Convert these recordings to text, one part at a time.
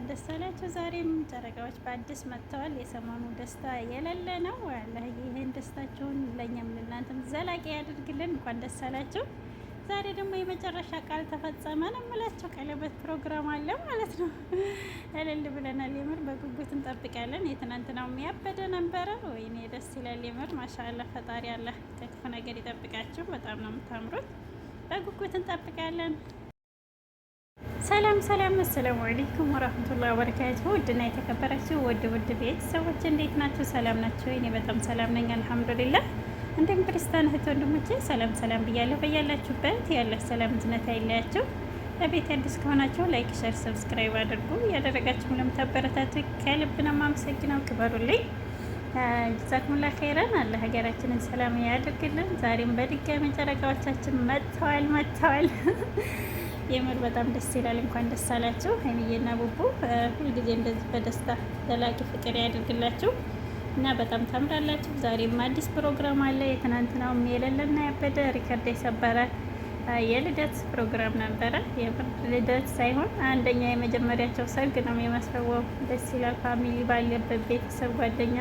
እንኳን ደስ አላችሁ። ዛሬም ጨረቃዎች በአዲስ መጥተዋል። የሰሞኑ ደስታ የሌለ ነው። አላህ ይህን ደስታችሁን ለእኛም ለእናንተም ዘላቂ ያድርግልን። እንኳን ደስ አላችሁ። ዛሬ ደግሞ የመጨረሻ ቃል ተፈጸመ ነው የምላቸው። ቀለበት ፕሮግራም አለ ማለት ነው። እልል ብለናል። የምር በጉጉት እንጠብቃለን። የትናንትናው የሚያበደ ነበረ። ወይኔ ደስ ይላል የምር ማሻአላህ። ፈጣሪ አላህ ከክፉ ነገር ይጠብቃችሁ። በጣም ነው የምታምሩት። በጉጉት እንጠብቃለን። ሰላም ሰላም፣ አሰላሙ አለይኩም ወራህመቱላሂ ወበረካቱሁ። ውድና የተከበራችሁ ውድ ቤተሰቦች እንዴት ናችሁ? ሰላም ናችሁ? እኔ በጣም ሰላም ነኝ አልሐምዱሊላህ። እንደም ክርስቲያን እህት ወንድሞቼ ሰላም ሰላም ብያለሁ። በያላችሁበት ያለ ሰላም ዝነት አይለያችሁ። ለቤት አዲስ ከሆናችሁ ላይክ፣ ሼር፣ ሰብስክራይብ አድርጉ። ያደረጋችሁ ለምታበረታቱ ከልብ ነው የማመሰግነው። ክበሩልኝ። ጀዛኩሙላህ ኸይራን። አላህ ሀገራችንን ሰላም ያድርግልን። ዛሬም በድጋሚ ጨረቃዎቻችን መጥተዋል። የምር በጣም ደስ ይላል። እንኳን ደስ አላችሁ ሀይሚዬና ቡቡ። ሁልጊዜ እንደዚህ በደስታ ዘላቂ ፍቅር ያድርግላችሁ እና በጣም ታምራላችሁ። ዛሬም አዲስ ፕሮግራም አለ። የትናንትናውም የሌለና ያበደ ሪከርድ የሰበረ የልደት ፕሮግራም ነበረ። የምር ልደት ሳይሆን አንደኛ የመጀመሪያቸው ሰርግ ነው የሚመስለው። ደስ ይላል። ፋሚሊ ባለበት ቤተሰብ፣ ጓደኛ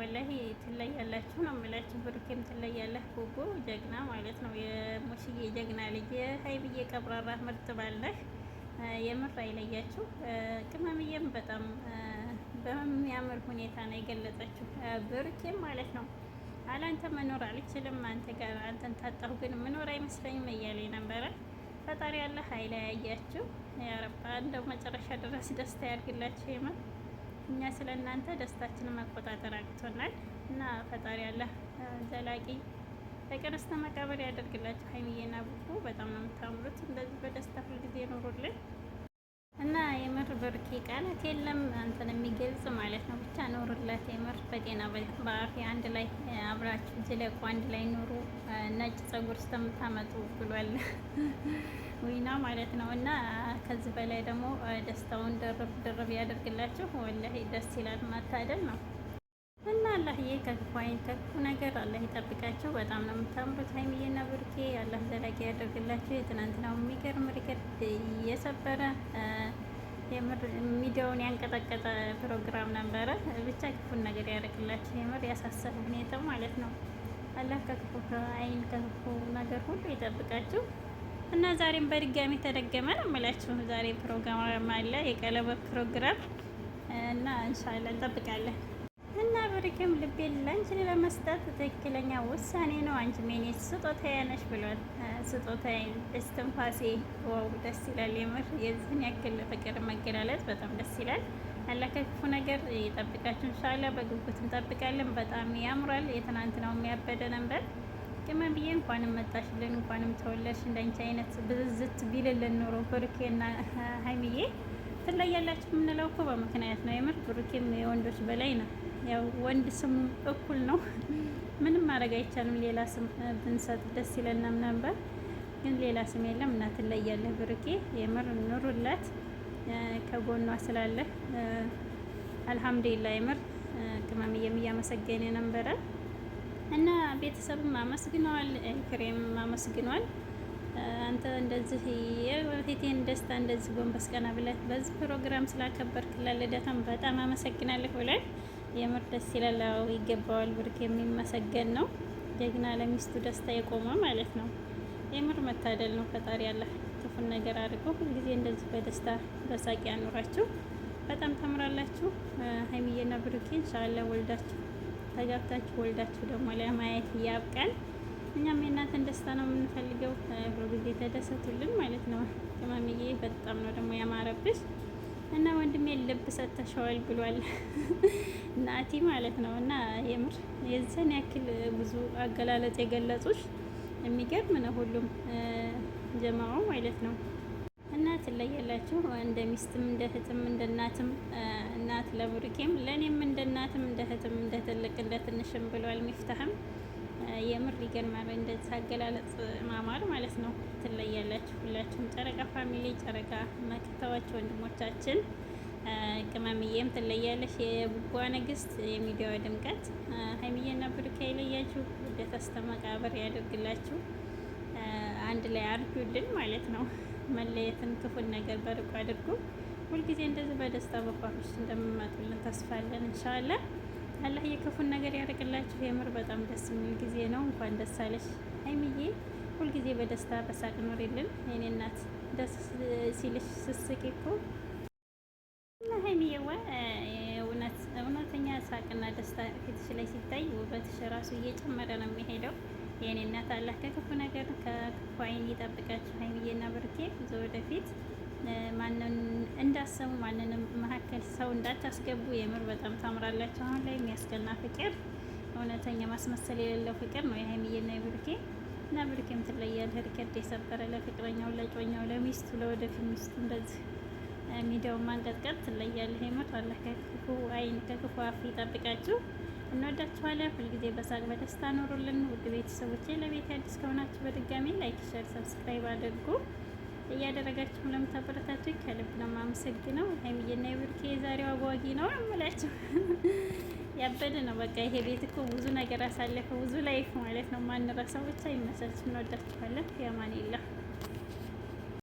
ወላሂ ትለያላችሁ ነው የምላችሁ። ብሩኬም ትለያለህ። ቡቡ ጀግና ማለት ነው። የሙሽዬ ጀግና ልጅ፣ የሀይብዬ ቀብራራ ምርጥ ባለህ የምር አይለያችሁ። ቅመምዬም በጣም በሚያምር ሁኔታ ነው የገለጸችው። ብሩኬም ማለት ነው አላንተ መኖር አልችልም፣ አንተ ጋር አንተን ታጣሁ ግን መኖር አይመስለኝም እያለ ነበረ። ፈጣሪ ያለህ አይለያያችሁ ያረባ። እንደው መጨረሻ ድረስ ደስታ ያድርግላችሁ። የምር እኛ ስለ እናንተ ደስታችንን መቆጣጠር አቅቶናል እና ፈጣሪ ያለህ ዘላቂ ፍቅር እስከ መቃብር ያደርግላችሁ። ሀይሚዬና ቡቡ በጣም ነው የምታምሩት። እንደዚህ በደስታ ሁልጊዜ ኖሩልን እና የምር ብሩኬ ቃላት የለም አንተን የሚገልጽ ማለት ነው። ብቻ ኖሩላት የምር በጤና በአፊያ አንድ ላይ አብራችሁ ዝለቁ፣ አንድ ላይ ኑሩ፣ ነጭ ጸጉር እስከምታመጡ ብሏል ዊና ማለት ነው። እና ከዚህ በላይ ደግሞ ደስታውን ድርብ ያደርግላችሁ። ወላሂ ደስ ይላል። ማታደል ነው እና አላህዬ ከክፉ አይን ከክፉ ነገር አላህ ይጠብቃቸው። በጣም ነው የምታምሩት ሀይሚዬና ብሩኬ። አላህ ዘላቂ ያደርግላቸው። የትናንትናው የሚገርም ሪከርድ የሰበረ የምር ሚዲያውን ያንቀጠቀጠ ፕሮግራም ነበረ። ብቻ ክፉን ነገር ያደርግላቸው። የምር ያሳሰብ ሁኔታው ማለት ነው። አላህ ከክፉ አይን ከክፉ ነገር ሁሉ ይጠብቃቸው እና ዛሬም በድጋሚ ተደገመ ነው የምላችሁ። ዛሬ ፕሮግራም አለ፣ የቀለበት ፕሮግራም እና ኢንሻአላህ እንጠብቃለን። እና ብሩኬም ልቤን ላንቺ ለመስጠት ትክክለኛ ውሳኔ ነው፣ አንቺ ሜኔ ስጦታዬ ነሽ ብሏል። ስጦታዬ እስትንፋሴ። ዋው ደስ ይላል የምር። የዚህን ያክል ፍቅር መገላለጽ በጣም ደስ ይላል። አላህ ከክፉ ነገር ይጠብቃችሁ ኢንሻአላህ። በጉጉት እንጠብቃለን። በጣም ያምራል። የትናንትናው የሚያበደ ነበር። ቅመም ብዬ እንኳንም መጣሽልን፣ እንኳንም ተወለድሽ። እንዳንቺ አይነት ብዝት ቢልልን ኖሮ ብሩኬና ሀይሚዬ ትለያላችሁ የምንለው እኮ በምክንያት ነው። የምር ብሩኬም የወንዶች በላይ ነው። ያው ወንድ ስሙ እኩል ነው። ምንም ማድረግ አይቻልም። ሌላ ስም ብንሰጥ ደስ ይለናም ነበር፣ ግን ሌላ ስም የለም እና ትለያለህ ብሩኬ። የምር ኑሩላት፣ ከጎኗ ስላለህ አልሐምዱሊላህ። የምር ቅመምዬም እያመሰገነ ነበረ እና ቤተሰብም አመስግነዋል፣ ክሬምም አመስግኗል። አንተ እንደዚህ የፊቴን ደስታ እንደዚህ ጎንበስ ቀና ብለህ በዚህ ፕሮግራም ስላከበርክላት ልደታም በጣም አመሰግናለሁ ብሏል። የምር ደስ ይላል። ይገባዋል። ብሩክ የሚመሰገን ነው። ጀግና ለሚስቱ ደስታ የቆመ ማለት ነው። የምር መታደል ነው። ፈጣሪ ያለ ክፉን ነገር አድርጎ ሁልጊዜ እንደዚህ በደስታ በሳቅ ያኑራችሁ። በጣም ታምራላችሁ ሀይሚዬና ብሩኬ። ኢንሻአላህ ወልዳችሁ ተጋብታችሁ ወልዳችሁ ደግሞ ለማየት ያብቃን። እኛም የእናንተን ደስታ ነው የምንፈልገው። ሁልጊዜ ተደሰቱልን ማለት ነው። ቅመምዬ በጣም ነው ደግሞ ያማረብሽ እና ወንድሜ ልብ ሰጥተሻዋል ብሏል ናቲ ማለት ነው። እና የምር የዚህን ያክል ብዙ አገላለጽ የገለጹሽ የሚገርም ነው። ሁሉም ጀማው ማለት ነው እና ትለያላችሁ። እንደ ሚስትም እንደ እህትም እንደ እናትም እናት ለብሩኬም ለእኔም እንደ እናትም እንደ እህትም እንደ ትልቅ እንደ ትንሽም ብሏል ሚፍታህም። የምር ይገርማል። እንደዚህ አገላለጽ ማማር ማለት ነው። ትለያላችሁ ሁላችሁም። ጨረቃ ፋሚሊ፣ ጨረቃ መክተዋች ወንድሞቻችን። ቅመምዬም ትለያለሽ፣ የቡቧ ንግስት፣ የሚዲያዋ ድምቀት። ሀይሚዬና ብሩኬ ይለያችሁ፣ ውደት እስከ መቃብር ያደርግላችሁ። አንድ ላይ አርጁልን ማለት ነው። መለየትን ክፉን ነገር በርቁ አድርጉ። ሁልጊዜ እንደዚህ በደስታ በኳሮች እንደምመጡልን ተስፋለን ኢንሻአላህ። አላህ የክፉን ነገር ያደርግላችሁ። የምር በጣም ደስ የሚል ጊዜ ነው። እንኳን ደስ አለሽ ሀይሚዬ። ሁልጊዜ በደስታ በሳቅ ኖሪልን የኔ እናት። ደስ ሲልሽ ስስቂ እኮ እና ሀይሚዬዋ እውነተኛ ሳቅና ደስታ ፊትሽ ላይ ሲታይ ውበትሽ ራሱ እየጨመረ ነው የሚሄደው የኔ እናት። አላህ ከክፉ ነገር ከክፉ አይን ይጠብቃችሁ ሀይሚዬና ብሩኬ። ብዙ ወደፊት ማንን እንዳሰሙ ማንንም መካከል ሰው እንዳታስገቡ። የምር በጣም ታምራላችሁ። አሁን ላይ የሚያስቀና ፍቅር፣ እውነተኛ ማስመሰል የሌለው ፍቅር ነው የሀይሚዬና የብሩኬ እና ብሩኬም ትለያለህ። ሪከርድ የሰበረ ለፍቅረኛው፣ ለጮኛው፣ ለሚስቱ፣ ለወደፊት ሚስቱ እንደዚህ ሚዲያውን ማንቀጥቀጥ ትለያለህ። የምር አላህ ከክፉ አይን ከክፉ አፍ ይጠብቃችሁ። እንወዳችኋለን። ሁልጊዜ በሳቅ በደስታ ኖሩልን ውድ ቤተሰቦቼ። ለቤት አዲስ ከሆናችሁ በድጋሚ ላይክ፣ ሸር፣ ሰብስክራይብ አድርጉ። እያደረጋችሁ ለምታበረታችሁ ከልብ ነው የማመሰግነው። ሀይሚዬና የብሩኬ የዛሬው አጓጊ ነው የምላችሁ። ያበደ ነው በቃ ይሄ ቤት እኮ ብዙ ነገር አሳለፈ፣ ብዙ ላይፍ ማለት ነው። ማንረሳው ብቻ ይመሳችሁ። እንወዳችኋለን። ያማን የለም